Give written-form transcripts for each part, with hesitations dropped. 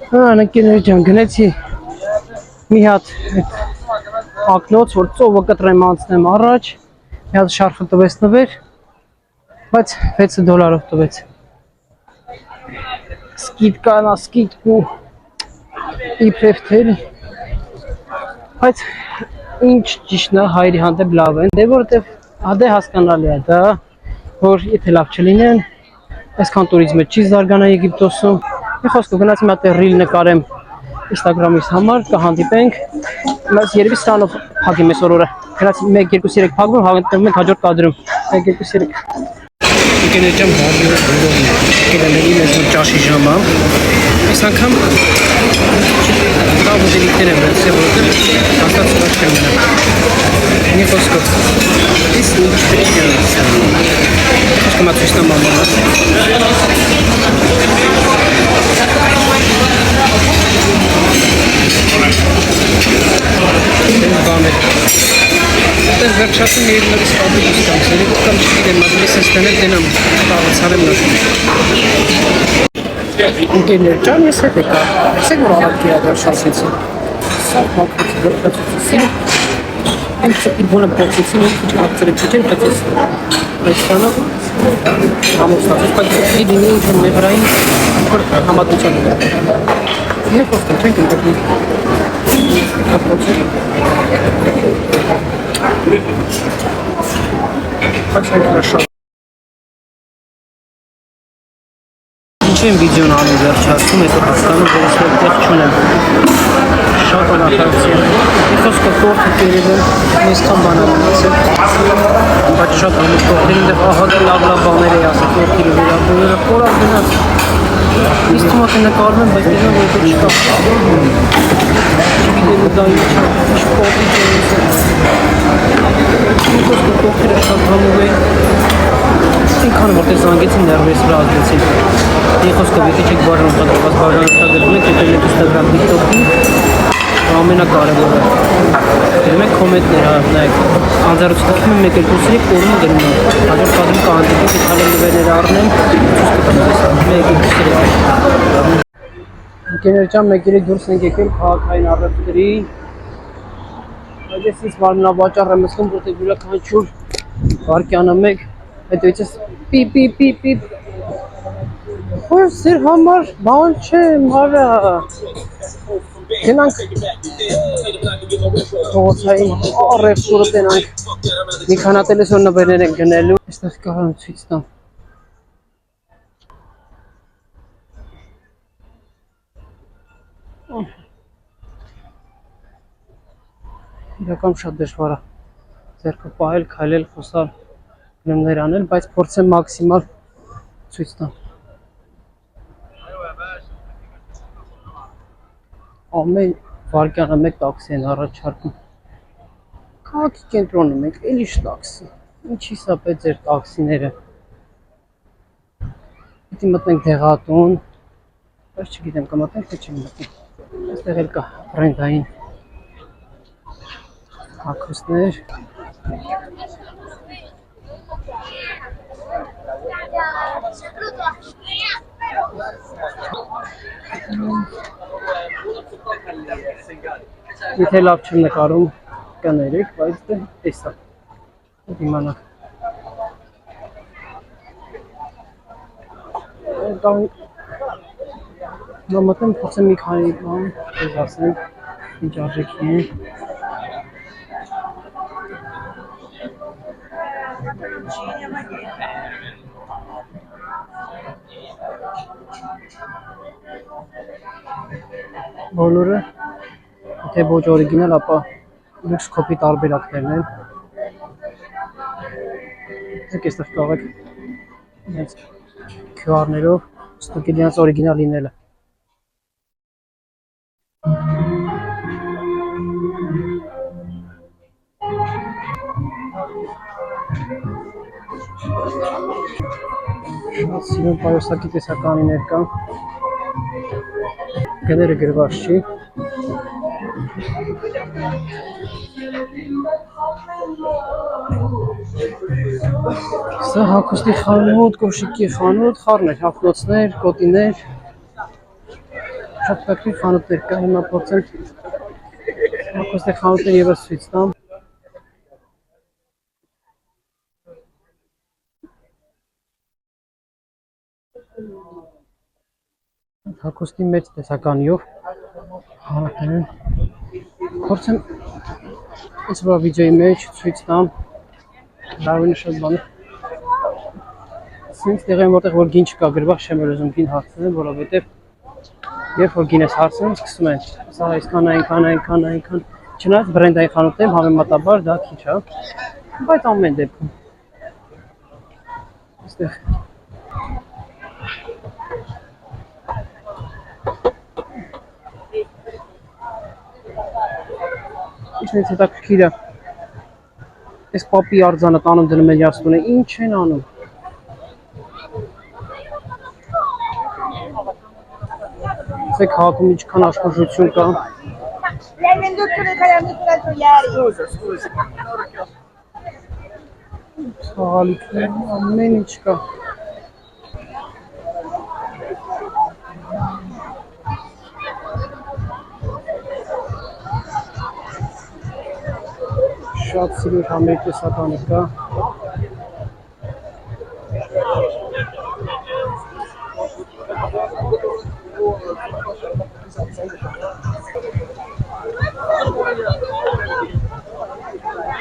Ընկերներ ջան, գնեցի մի հատ ակնոց, որ ծովը կտրեմ անցնեմ առաջ, մի հատ շարֆը տվեց նվեր, բայց $6 տվեց։ Սկիդկա նա սկիդկու իբրև թերի, բայց ինչ ճիշտն է հայրի հանդեպ լավ են, դե որովհետև հադե հասկանալի է դա, որ եթե լավ չլինեն, այսքան տուրիզմը չի զարգանա Եգիպտոսում։ Մի խոսքով գնացի մի հատ ռիլ նկարեմ Instagram-իս համար, կհանդիպենք, բայց երևի սրանով փակեմ այսօր օրը։ Գնացի 1-2-3 փակում, հավատում ենք հաջորդ կադրում։ 1-2-3 Ընկերներ ջան, բարի բոլորին։ Գիտեների մեզ որ ճաշի ժամը։ Այս անգամ լավ ուտելիքներ եմ վերցրել, որովհետև հաստատ սուրճ չեմ մնա։ Մի խոսքով, այս ինչ պետք է խոսքը մատուցնա մամանը։ Այդպես վերջացում է երնորից կապի դուստանքսերի, կամ չգիտեմ, ազգիս ես տենել տենամ, տաղացարեմ նոր։ Ընկերներ ջան, ես հետ եկա, եսեք որ առակի ադարշասեցին, սաղ մակրոցի գրպացուցեցին, ինքսը իբոնը պողցեցին, ինքիչ ակցերը պիչեն պացեցին, այս սանով համոստացեց, բայց ի դինի ինչ-որ մեղրային համատության է։ Եվ խոստում չենք ընկրդում, ապրոցի։ Очень хорошо. Ինչու եմ վիդեոն անում վերջացում, հետո հասկանում, որ ես տեղ չունեմ։ Շատ անախարարություն է։ Մի խոսքով տորթը կերել եմ, այսքան բան եմ ունեցել։ Բայց շատ ամուր տորթեր ինձ ահագին լավ բաներ էի ասել տորթերի վերաբերյալ, կորավ գնաց։ Իսկ թվում է նկարում եմ, բայց դեռ որտեղ չկա։ Չգիտեմ դա ինչ պոտի Մի խոսքով տորթերը շատ համով էին։ Ինքան որտեղ զանգեցին ներվես վրա ազդեցին։ Մի խոսքով եթե չեք բաժանորդագրված բաժանորդագրվում եք, եթե եք Instagram, TikTok-ի, ամենակարևորը։ Դրում եք կոմենտներ, նայեք, անձեռոցում եմ 1-2-3 կորում դնում եմ։ Հաջորդ կադրում կհանդիպենք, եթե հալը նվերները առնեմ, ցույց կտամ 1-2-3։ Ընկերներ ջան, 1-3 դուրս ենք եկել քաղաքային առևտրի։ Այս ինձ մարմնավաճառ եմ ասում, որտեղ յուրաքանչյուր վարկյանը մեկ, հետո իցես պիպ։ Որ սեր համար բան չէ, մարա։ Գնանք փողոցային առևտուրը տենանք։ Մի քանի տելեսոն նվերներ ենք գնելու։ Այստեղ կարող եմ ցույց տամ։ Իրական շատ դժվար է ձեռքը պահել, քայլել, խոսալ, գնումներ անել, բայց փորձեմ մաքսիմալ ցույց տամ։ Ամեն վարկյանը մեկ տաքսի են առաջարկում։ Քաղաքի կենտրոնում ենք, էլի տաքսի։ Ինչի սա պետք ձեր տաքսիները։ Պիտի մտնենք դեղատուն, բայց չգիտեմ կմտնենք թե չենք մտնենք։ Այստեղ էլ կա բրենդային հագուստներ։ Եթե լավ չեմ նկարում կներեք, բայց դե տեսա։ Դիմանակ։ Նա մտեմ փոխեմ մի քանի բան, ես ասեմ, ինչ արժեքի են։ Բոլորը, եթե ոչ օրիգինալ, ապա լուքս կոպի տարբերակներն են։ Դուք այստեղ կարող եք QR-ներով ստուգել իրենց օրիգինալ լինելը։ Շատ սիրուն պայուսակի տեսականիներ կան։ Գները գրված չի։ Սա հագուստի խանութ, կոշիկի խանութ, խառներ, հագնոցներ, կոտիներ։ Շատ փոքր խանութներ կա, հիմա փորձեմ այստեղ խանութներ եւս ցույց տամ։ Հակոստի մեծ տեսականիով խանութներ են։ Փորձեմ այս վիդեոյի մեջ ցույց տամ լավին շատ բան։ Սենց տեղում որտեղ որ գին չկա գրված, չեմ ուզում գին հարցնել, որովհետև երբ որ գին ես հարցնում, սկսում են սա այսքան, չնայած բրենդային խանութներում համեմատաբար դա քիչ է, բայց ամեն դեպքում այստեղ Ինչ հետաքրքիր է, այս պապի արձանը տանում դնում են իրար տունը, ինչ են անում։ Ասեք քաղաքում ինչքան աշխուժություն կա։ Ցավալիքներ, ամեն ինչ կա։ Շատ սիրուն համերգտեսականի կա։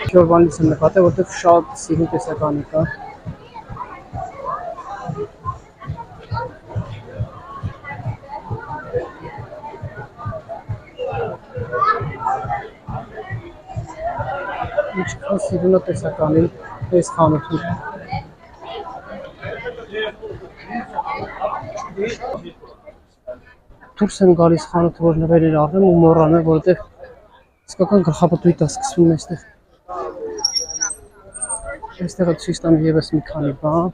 Չորվանից եմ նկատել, որտեղ շատ սիրուն տեսականի կա։ Ինչքան սիրուն է տեսականին այս խանութում։ Դուրս եմ գալիս խանութը, որ նվերներ առնեմ ու մոռանում, որովհետև իսկական գլխապտույտ է սկսվում այստեղ։ Այստեղ ցույց տամ ևս մի քանի բան։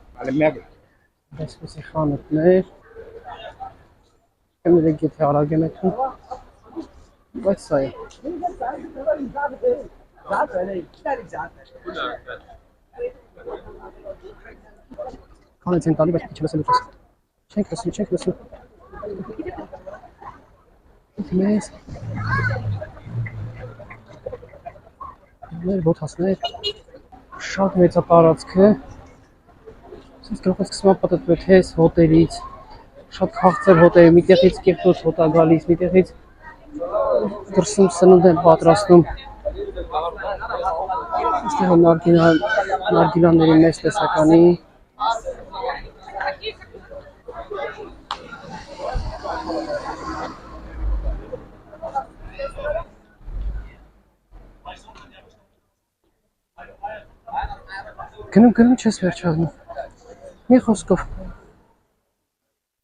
Այսպիսի խանութներ։ Եմ դեռ եթե արագ եմ էթում։ Բայց սա է։ Կանեց են տալի, բայց քիչ լսել ուտես։ Չենք լսում։ Մեզ մեր ոտասներ շատ մեծ է տարածքը։ Սենց գրողը սկսում է պատտվել թես հոտելից, շատ քաղցր հոտ է, միտեղից կեղտոց հոտ է գալիս, միտեղից դրսում սնունդ են պատրաստում։ Այստեղ նարգիլաների մեծ տեսականի։ Գնում չես վերջանում։ Մի խոսքով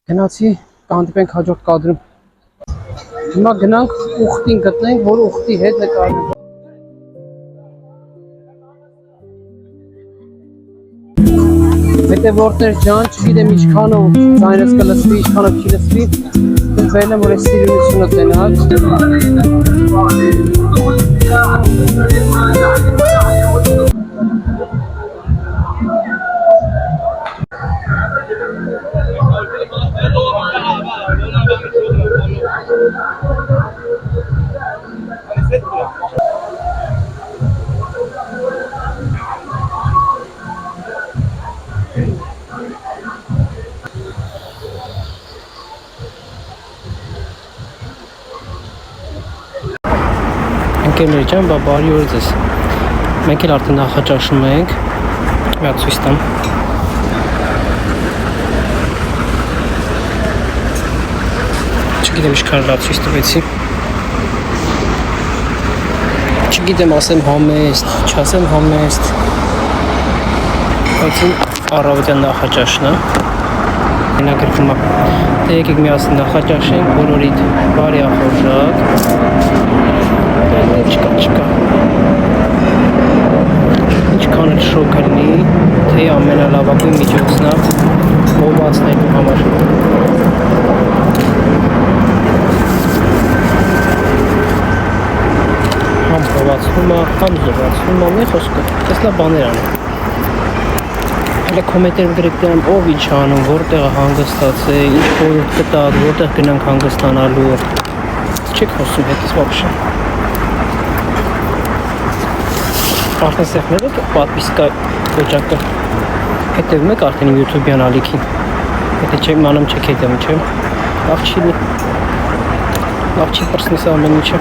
գնացի կհանդիպենք հաջորդ կադրում։ Հիմա գնանք ուխտին գտնենք, որ ուխտի հետ նկարենք։ Հետո որտեղ ջան, չգիտեմ ինչքանով ձայնս կլսվի, ինչքանով չի լսվի, դժվար է որ այս սիրունությունը տենալ։ Ընկերներ ջան, բարի օր ձեզ։ Մենք էլ արդեն նախաճաշում ենք։ Մի հատ ցույց տամ։ Չգիտեմ ինչքան լավ ցույց տվեցի։ Չգիտեմ ասեմ համեստ, չասեմ համեստ։ Բայց առավոտյան նախաճաշն է։ Մենագրվում է։ Դե եկեք միասին նախաճաշենք, բոլորիդ բարի ախորժակ։ Չկա։ Ինչքան էլ շոկ լինի, թե ամենալավագույն միջոցն է մովածնելու համար։ Համ հովացվում է, համ զովացվում է, մի խոսքով, տես լավ բաներ անում։ Կոմենտներ գրեք դրան ով ինչ անում, որտեղ է հանգստացել, ինչ խորհուրդ կտակ, որտեղ գնանք հանգստանալու։ Չեք խոսում հետս вообще։ Արդեն սեղմել եք պատվիսկա ոճակը։ Հետևում եք արդեն իմ YouTube-յան ալիքին։ Եթե չեմ անում չեք հետևում, չէ՞։ Լավ չի պրսնես ամեն ինչը։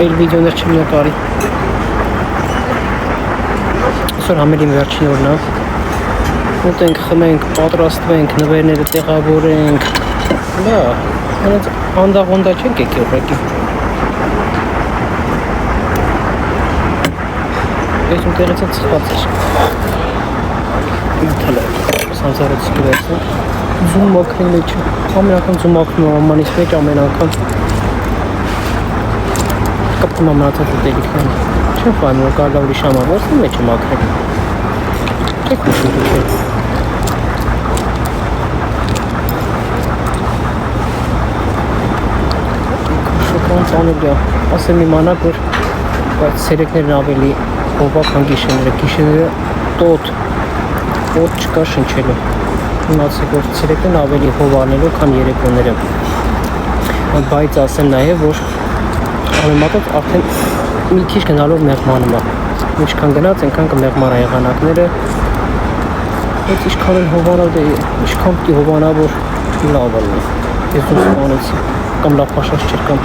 Այլ վիդեոներ չեմ նկարի։ Այսօր համերին վերջին օրն է։ Ուտենք, խմենք, պատրաստվենք, նվերները տեղավորենք։ Դա, հենց անդաղ-ոնդա չենք եկել ուղղակի։ Ես ու տեղից էլ ծխված էր։ Թելը, սանձարից գվեցնենք։ Ձում մաքրին մեջը։ Ամեն անգամ ձում մաքրում եմ ամանից մեջ, ամեն անգամ։ Կպտում եմ մնացած ուտելիքները։ Չեմ ֆայնում, որ կարել ավելի շամա, որս մեջը մաքրեմ։ Չեք ուշում դուք էլ։ Անցանելի է, ասեմ իմանակ, որ բայց սերեկներն ավելի հովակ հան գիշերները տոտ չկա շնչելու իմացեք, որ սերեկներն ավելի հովանելու քան երեկոները բայց ասեմ նաև, որ ամենատոց արդեն մի քիչ գնալով մեղմանում է ինչքան գնաց, ենքան կմեղման եղանակները հետ իշքան են հովանալ, իշքան պիտի հովանա, որ լավ է ես ու սպանեցի կամ լավ պաշած չեր կամ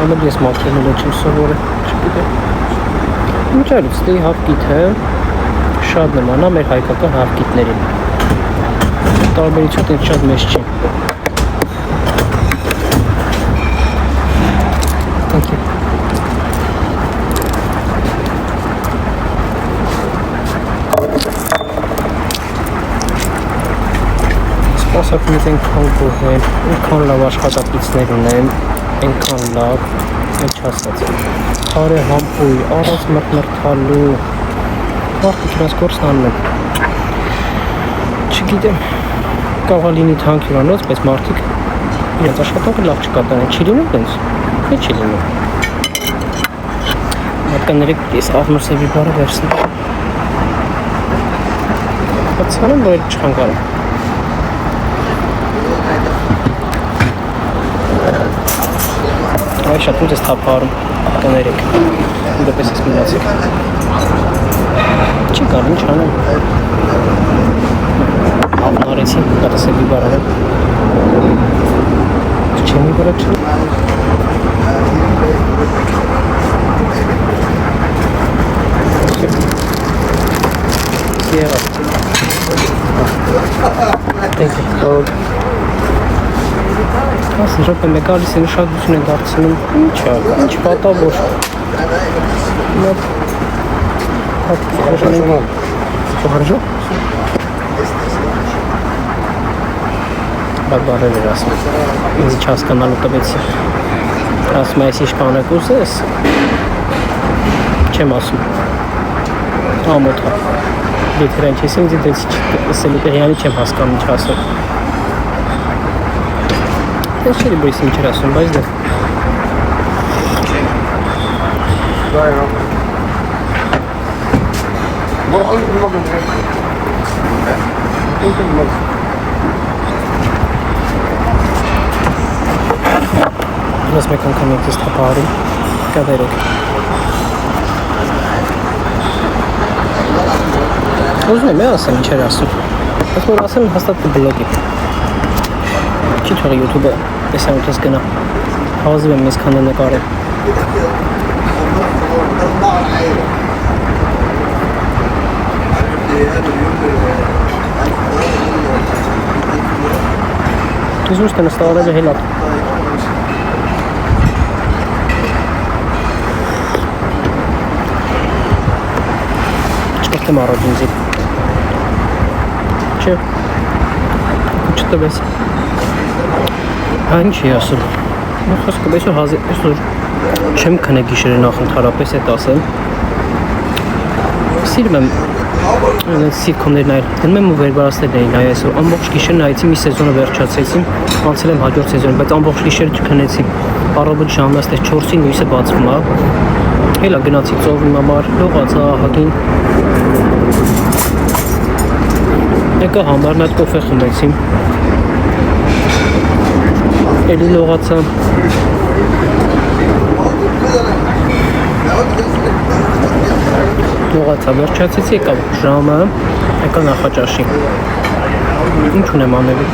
Ամել ես մաքրել չեմ սովորը, չգիտեմ Ինչ այլուց, դե հավկիթը շատ նման է մեր հայկական հավկիթներին Տարբերությունը շատ մեծ չի Thank you Սպասակում ես ենքան գոհեն, ենքան լավ աշխատապիցներ ունեմ, ենքան լավ, ինչ ասած Հարե համպույր, առած մրթմրթալու, մարդը չնաս կորսն անում եմ Չգիտեմ, կաղա լինի թանք հյուրանոց, բայց մարդիկ իրենց աշխատանքը լավ չկատարեն, չի լինում դենց, է չի լինում Մարդկաներեք ես աղնոսևի բարը վերսնեմ Հացանեմ, որ էլ չխանգարեմ Այ շատ ուտ ես թափարում, կներեք, դեպես ես մնացեք Չի կար, ինչ անեմ Ավն արեցի, կատասելի բարարեմ Չեմ մի բարակ չեմ Սիեղա Thank you Ասի ժոպ է մեկ ալիս են ուշադրություն են դարձնում Ինչ է, ինչ պատավոր Մեկ Հոհարժո Բակ բարեր էր ասում Ինձ ինչ հասկանալու տվեցի Ասում է, ես ինչ կանեք ուզես Չեմ ասում Ամոտ հա Դեթրան չես ինձ դեց ասելու տեղյանի չեմ հասկանում ինչ ասում Ես չերի բույս ինչ էր ասում, բայց դե Ես մեկ անգամ եք ես թապարում, կավերեք Ուզում եմ է ասեմ ինչ էր ասում Ես որ ասեմ հաստատ կբլոգի Չի թողի YouTube-ը տեսանութես գնա Հավազիվ եմ ես քան է նկարել Դուզ ուշտ է նստավարել է հելատ Չկրտեմ առոտ ինձի Չէ Չտվես Այն չի ասում Խոսքը բեսու այսօր չեմ քնե գիշերը նախընթարապես էտ ասեմ Սիրում եմ սիրքոմներ նայել Դնում եմ ու վերբարասներ նայի նայ այսօր Ամբողջ գիշեր նայեցի մի սեզոնը վերջացեցին Անցել եմ հաջորդ սեզոն բայց ամբողջ գիշերը չքնեցի Առավոտ ժամն աստեղ 4-ին լույսը բացվում է Հելա գնացի ծովի համար, լողացա ահագին։ Եկա համարն այդ կոֆե խմեցի։ Էլի լողացա։ Լողացա, վերջացեցի, եկա ժամը, եկա Նախաճաշի։ Ինչ ունեմ անելու։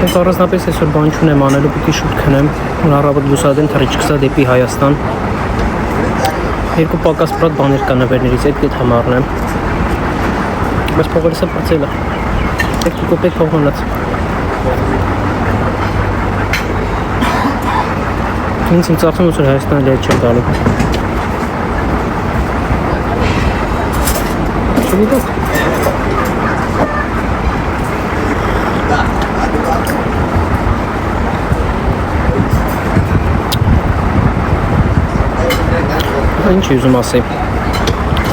Ես առանձնապես այսօր բան չունեմ անելու, պիտի շուտ քնեմ, առավոտ լուսադեն թռիչքսա դեպի Հայաստան։ Երկու պակաս պրատ բաներ կա նվերներից, այդ համարն եմ։ Բայց փողերսը պրծել է։ Երկու կոպեկ փող մնաց։ Ինձ իմ ծախսում ուսր Հայաստան լետ չեմ գալու։ Չգիտեք։ Ինչ ուզում ասեի,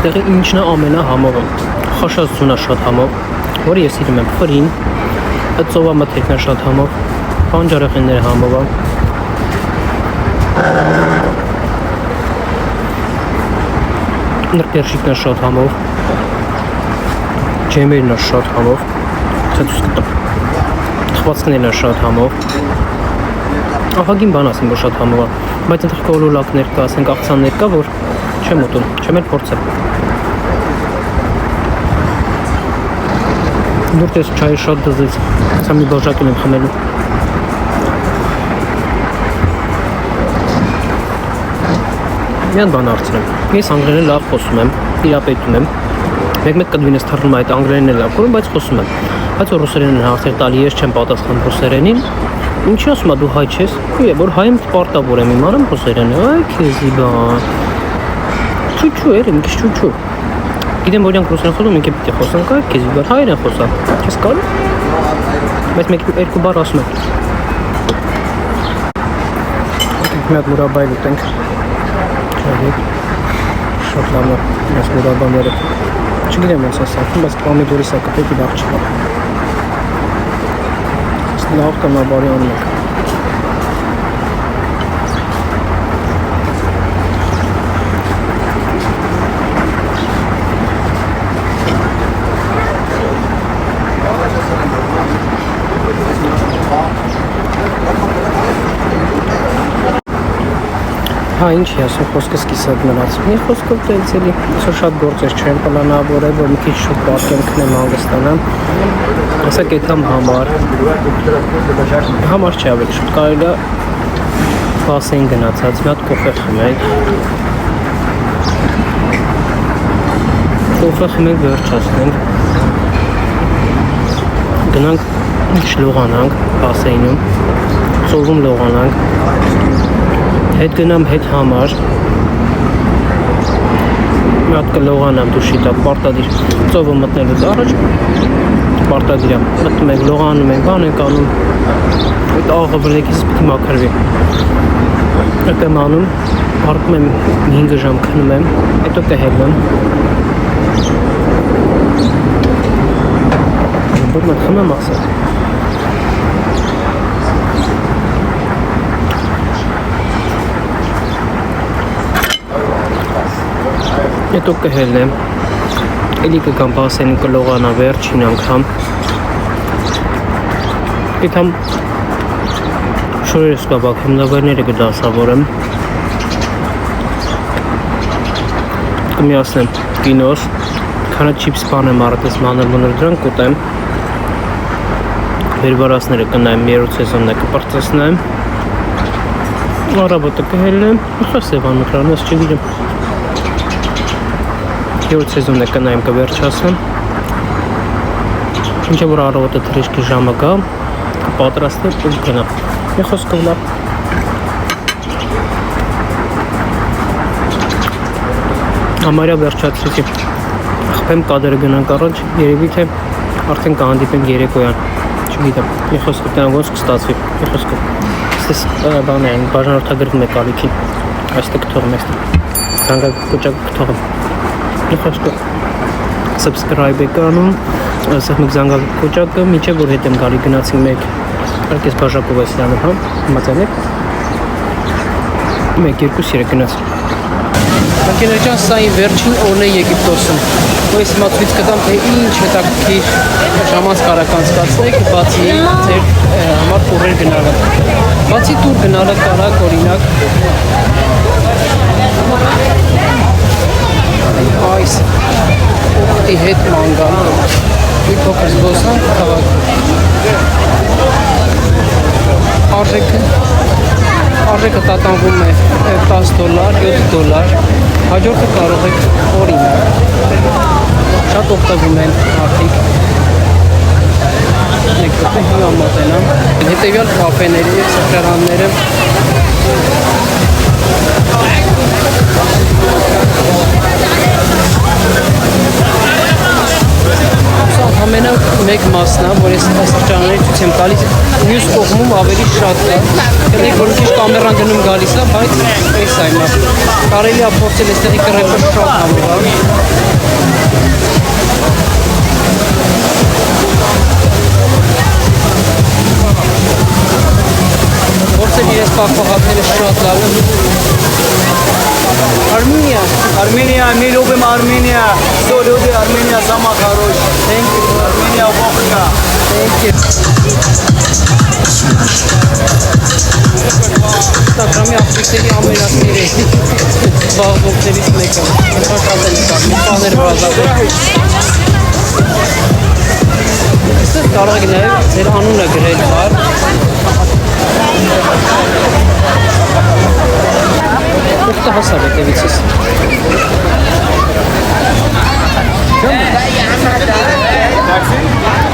տեղի ինչն է ամենահամովը, խաշածությունն է շատ համով, որը ես իրում եմ ֆրին, այդ ծովամթերքն է շատ համով, բանջարեղենները համով է, նրբերշիկն է շատ համով, ջեմերն է շատ համով, ցեցուս կտամ, թխվածքներն է շատ համով, ահագին բան ասեմ, որ շատ համով է, բայց ընտրք կոլոլակներ կա, ասենք աղցաններ կա, որ չեմ ուտում, չեմ էլ փորձել։ Դուրս ես չայը շատ դզեց, սա մի բաժակին եմ խմելու։ Միան բան արդցնեմ, ես անգլերեն լավ խոսում եմ, իրապետում եմ, մեկ կդվին ես թռնում այդ անգլերենն էլ լավ կորում, բայց խոսում եմ, բայց որ ռուսերենն հարցեր տալի ես չեմ պատասխան ռուսերենին, ինչի ասում է դու հայ չես, որ հայ եմ պարտավոր եմ իմանամ ռուսերենը, այ քեզի բան, չուչու էր, մի քիչ չուչու, գիտեմ որ իրանք ռուսերեն խոսում, ինք է պիտի խոսանք, այ քեզի բան, հայերեն խոսա, չես կարու, բայց երկու բառ ասում եմ, մի հատ մուրաբայլ ուտենք, շատ լավ է, այս մուրաբաները, չգիտեմ ոնց է սարքում, բայց պամիդորի սա կպետի լավ չկա, լավ տնաբարի անում ենք։ Հա, ինչի ասում, խոսքս կիսատ մնաց։ Մի խոսքով տելցելի, այսօր շատ գործեր չեմ պլանավորել, որ մի քիչ շուտ պատկեմ քնեմ հանգստանամ։ Ասեք եթամ համար։ Համար չի ավելի շուտ, կարելի է բասեին գնացած, մի հատ կոֆե խմենք։ Կոֆե խմենք վերջացնենք։ Գնանք ինչ լողանանք բասեինում, ծովում լողանանք։ Հետ գնամ հետ համար մի հատ կլողանամ դուշի տակ, պարտադիր ծովը մտնելուց առաջ պարտադիր եմ, մտնում ենք, լողանում ենք, բան ենք անում այդ աղը վրդեկից պիտի մաքրվի այդ եմ անում, հարկում եմ 5 ժամ քնում եմ, հետո կհելնեմ որ մտ խմեմ ասել հետո կհելնեմ, էլի կգամ բասեին կլողանա վերջին անգամ Եթամ շորերս կաբակ հիմնավերները կդասավորեմ կմիասնեմ կինոս քանը չիպս բան եմ առատես մանր մուներ դրանք կուտեմ վերվարասները կնայեմ երոտ սեզոնն է կպրծեսնեմ առավոտը կհելնեմ խասևան մկրանես չգիրեմ Երոտ սեզոնն է կնայեմ կվերջասեմ Ինչ որ առավոտը թրիշկի ժամը գա կպատրաստեմ ու գնամ Մի խոսքով լավ Համարյա վերջացրեցի Խփեմ կադրը գնանք առաջ երևի թե արդեն կհանդիպենք երեկոյան Չգիտեմ մի խոսքով տան ոնց կստացվի Մի խոսքով Ստես բան է բաժանորդագրվում է կալիքին Այստեղ կթողեմ այստեղ Զանգակ կոճակ կթողեմ Մի խոսքով Subscribe եք անում Ասեղ մեկ զանգակ կոճակը միջև որ հետ եմ գալի գնացին մեկ Արկես բաժակով այս լանում հա Մածանեք 1, 2, 3 գնաց Ընկերներ, սա իմ վերջին օրն է Եգիպտոսում։ Ես հիմա ցույց կտամ, թե ինչ հետաքրքիր ժամանց կարող անցկացնեք, բացի ձեր համար տուրեր գնալը։ Բացի տուր գնալը կարող օրինակ այս ուղտի հետ մանգալ, մի փոքր զբոսանք քաղաքում։ Արժեքը տատանվում է $10, $7, հաջորդը կարող եք օրինակ, շատ օգտվում են արդիկ, մեկ դեպի հիմա մոտենամ, հետևյալ կապեների և սխերանները, ամենը մեկ մասն է, որ ես սրճարանների ցույց եմ տալիս, մյուս կողմում ավելի շատ է, կնեք որ քիչ կամերան դնում գալիս է, բայց այս այն է, կարելի է փորձել այստեղի կռեպը շատ համով է։ Փորձել իրենց պակպաղակները շատ լավ է։ Армения, мы любим Армения. Все люди Армения самая хорошая. Армения Бога. Instagram-ի աղջիկների ամենասիրելի զբաղվողներից մեկը։ Շատ են բաներ բազավել։ Այստեղ կարող եք նաև ձեր անունը գրել բար։ Ուղտը հասավ հետևիցս։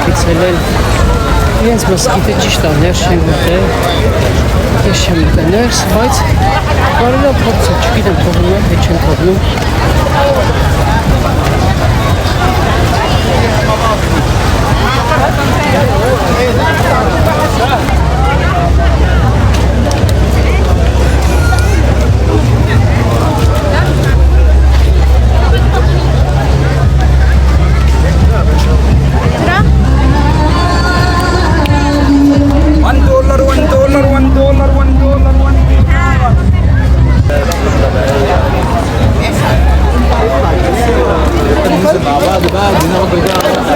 Գիցել են իրենց մսկիթը ճիշտ է, ներս չեն գտել, ես չեմ գտել ներս, բայց կարելի է փորձել, չգիտեմ թողնում է, հետ չեն թողնում։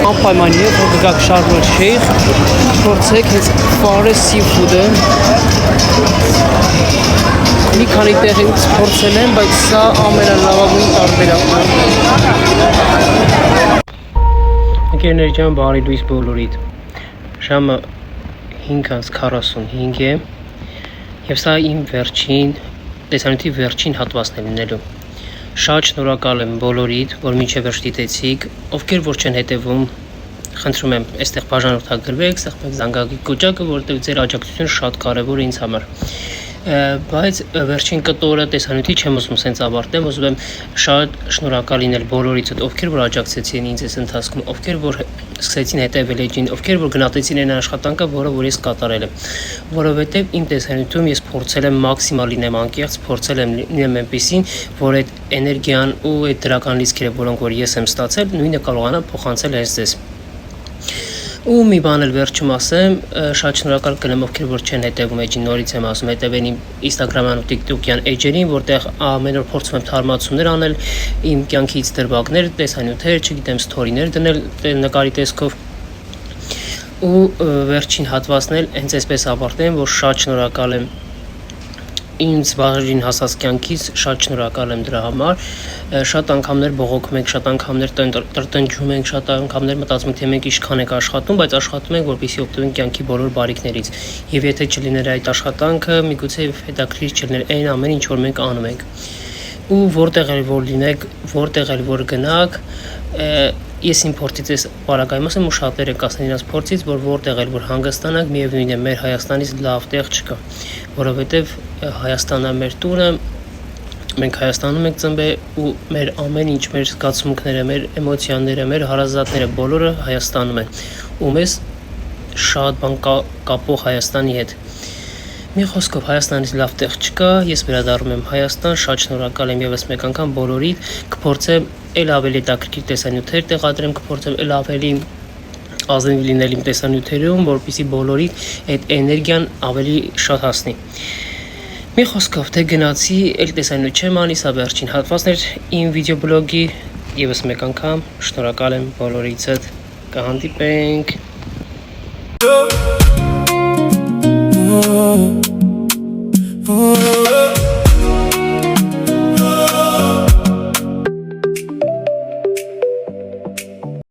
Անպայման է, որ գաք Շարմ el-Շեյխ, փորձեք հենց Fare Seafood-ը։ Մի քանի տեղից փորձել եմ, բայց սա ամենալավագույն տարբերակն է։ Ընկերներ ջան, բարի լույս բոլորիդ։ Ժամը 5:45 է, եւ սա իմ վերջին տեսանյութի վերջին հատվածն է լինելու։ Շատ շնորհակալ եմ բոլորիդ, որ մինչև վերջ դիտեցիք, ովքեր որ չեն հետևում, խնդրում եմ, այստեղ բաժանորդագրվեք, սեղմեք զանգակի կոճակը, որովհետև ձեր աջակցությունը շատ կարևոր է ինձ համար։ Բայց վերջին կտորը տեսանյութի չեմ ուզում սենց ավարտեմ, ուզում եմ շատ շնորհակալ լինել բոլորիդ, ովքեր որ աջակցեցին ինձ այս ընթացքում, ովքեր որ սկսեցին հետևել էջին, ովքեր որ գնահատեցին այն աշխատանքը, որը որ ես կատարել եմ, որովհետև իմ տեսանյութում ես փորձել եմ մաքսիմալ լինեմ անկեղծ, փորձել եմ լինեմ այնպեսին, որ այդ էներգիան ու այդ դրական լիցքերը, որոնք որ ես եմ ստացել, նույնը կարողանամ փոխանցել հենց ձեզ։ Ու մի բան էլ վերջում ասեմ, շատ շնորհակալ կլինեմ, ովքեր որ չեն հետևում էջին, նորից եմ ասում, հետևեն իմ Instagram-յան ու TikTok-յան էջերին, որտեղ ամեն օր փորձում եմ թարմացումներ անել, իմ կյանքից դրվագներ, տեսանյութեր, չգիտեմ, սթորիներ դնել նկարի տեսքով։ Ու վերջին հատվածն էլ հենց այսպես ավարտեմ, որ շատ շնորհակալ եմ ինձ բաժին հասած կյանքից, շատ շնորհակալ եմ դրա համար, շատ անգամներ բողոքում ենք, շատ անգամներ տրտնջում ենք, շատ անգամներ մտածում ենք, թե մենք ինչքան ենք աշխատում, բայց աշխատում ենք, որպեսզի օգտվենք կյանքի բոլոր բարիքներից։ Եվ եթե չլիներ այդ աշխատանքը, միգուցե հետաքրքիր չլիներ այն ամեն ինչ, որ մենք անում ենք։ Ու որտեղ էլ որ լինեք, որտեղ էլ որ գնաք, ես իմ փորձից ես պարագայում ասեմ ու շատերը կասեն իրենց փորձից, որ որտեղ էլ որ հանգստանանք, միևնույն է մեր Հայաստանից լավ տեղ չկա, որովհետև Հայաստանն է մեր տունը, մենք Հայաստանում ենք ծնվել ու մեր ամեն ինչ, մեր զգացմունքները, մեր էմոցիաները, մեր հարազատները բոլորը Հայաստանում են ու մեզ շատ բան կապող Հայաստանի հետ։ Մի խոսքով Հայաստանից լավ տեղ չկա, ես վերադառնում եմ Հայաստան, շատ շնորհակալ եմ եւս մեկ անգամ բոլորիդ, կփորձեմ ել ավելի հետաքրքիր տեսանյութեր տեղադրեմ, կփորձեմ ել ավելի ազնիվ լինել իմ տեսանյութերում, որպեսզի բոլորիդ այդ էներգիան ավելի շատ հասնի։ Մի խոսքով թե գնացի, ել տեսանյութ չեմ անի, սա վերջին հատվածն էր իմ վիդեոբլոգի, եւս մեկ անգամ շնորհակալ եմ բոլորիցդ, կհանդիպենք։ Oh